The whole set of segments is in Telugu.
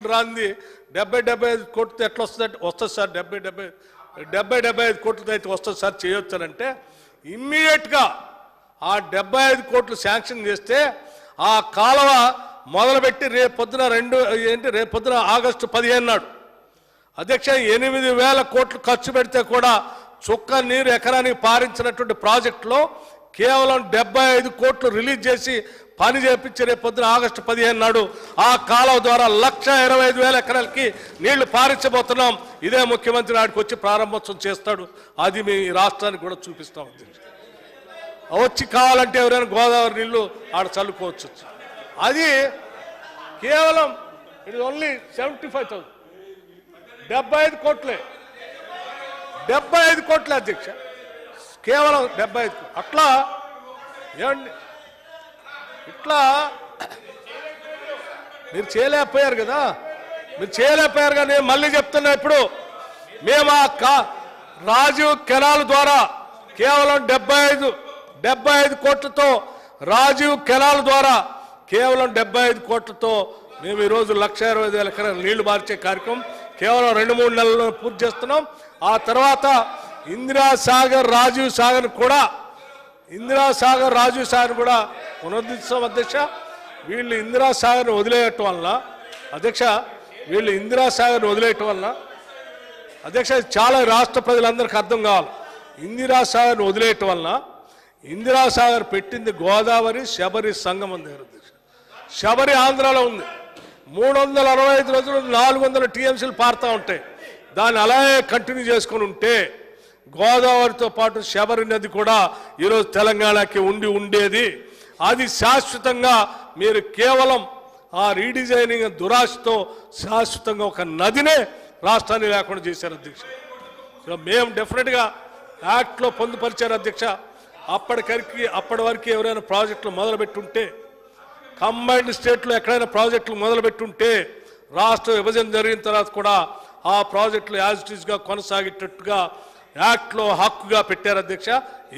కోట్లు రాంది 70-75 కోట్లతో ఎట్లా వస్తుంది సార్? 70-75 కోట్లతో అయితే వస్తుంది సార్, చేయొచ్చానంటే ఇమ్మీడియట్గా ఆ 75 కోట్లు శాంక్షన్ చేస్తే ఆ కాలువ మొదలుపెట్టి రేపు పొద్దున ఆగస్టు 15 నాడు అధ్యక్ష 8,000 కోట్లు ఖర్చు పెడితే కూడా చుక్క నీరు ఎకరానికి పారించినటువంటి ప్రాజెక్టులో కేవలం 75 కోట్లు రిలీజ్ చేసి పని చేపించి రేపు పొద్దున ఆగస్టు 15 నాడు ఆ కాలువ ద్వారా 1,25,000 ఎకరాలకి నీళ్లు పారించబోతున్నాం. ఇదే ముఖ్యమంత్రి ఆడికి వచ్చి ప్రారంభోత్సవం చేస్తాడు. అది మీ రాష్ట్రానికి కూడా చూపిస్తాం అధ్యక్ష. వచ్చి కావాలంటే ఎవరైనా గోదావరి నీళ్లు ఆడ చల్లుకోవచ్చు. అది కేవలం ఇట్ ఓన్లీ 75,000 75 కోట్లే 75 కోట్లే అధ్యక్ష, కేవలం 75. అట్లా ఏమండి ఇట్లా మీరు చేయలేకపోయారు కదా, కానీ మళ్ళీ చెప్తున్నా ఇప్పుడు మేము ఆ రాజీవ్ కెనాల్ ద్వారా కేవలం 75 కోట్లతో రాజీవ్ కెనాల్ ద్వారా కేవలం 75 కోట్లతో మేము ఈరోజు 1,20,000 ఎకరాలు నీళ్లు మార్చే కార్యక్రమం కేవలం 2-3 నెలల్లో పూర్తి చేస్తున్నాం. ఆ తర్వాత ఇందిరాసాగర్ రాజీవ్ సాగర్ కూడా పునరుద్ధరిస్తాం అధ్యక్ష. వీళ్ళు ఇందిరాసాగర్ని వదిలేయటం వలన అధ్యక్ష చాలా రాష్ట్ర ప్రజలందరికీ అర్థం కావాలి. ఇందిరాసాగర్ని వదిలేయటం వలన ఇందిరాసాగర్ పెట్టింది గోదావరి శబరి సంగమం దగ్గర అధ్యక్ష. శబరి ఆంధ్రాలో ఉంది. 365 రోజులు 400 టీఎంసీలు పారుతూ ఉంటాయి. దాన్ని అలాగే కంటిన్యూ చేసుకొని ఉంటే గోదావరితో పాటు శబరి నది కూడా ఈరోజు తెలంగాణకి ఉండేది. అది శాశ్వతంగా మీరు కేవలం ఆ రీడిజైనింగ్ దురాశతో శాశ్వతంగా ఒక నదినే రాష్ట్రాన్ని లేకుండా చేశారు అధ్యక్ష. మేము డెఫినెట్గా యాక్ట్లో పొందుపరిచారు అధ్యక్ష. అప్పటి వరకు ఎవరైనా ప్రాజెక్టులు మొదలుపెట్టుంటే కంబైన్డ్ స్టేట్లో ఎక్కడైనా ప్రాజెక్టులు మొదలుపెట్టుంటే రాష్ట్ర విభజన జరిగిన తర్వాత కూడా ఆ ప్రాజెక్టులు యాజ్ ఇట్ ఈస్గా కొనసాగేటట్టుగా యాక్ట్లో హక్కుగా పెట్టారు అధ్యక్ష.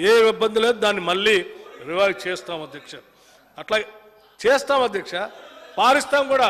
ఏ ఇబ్బంది లేదు, దాన్ని మళ్ళీ రివైవ్ చేస్తాం అధ్యక్ష. అట్లా చేస్తాం అధ్యక్ష, పారిస్తాం కూడా.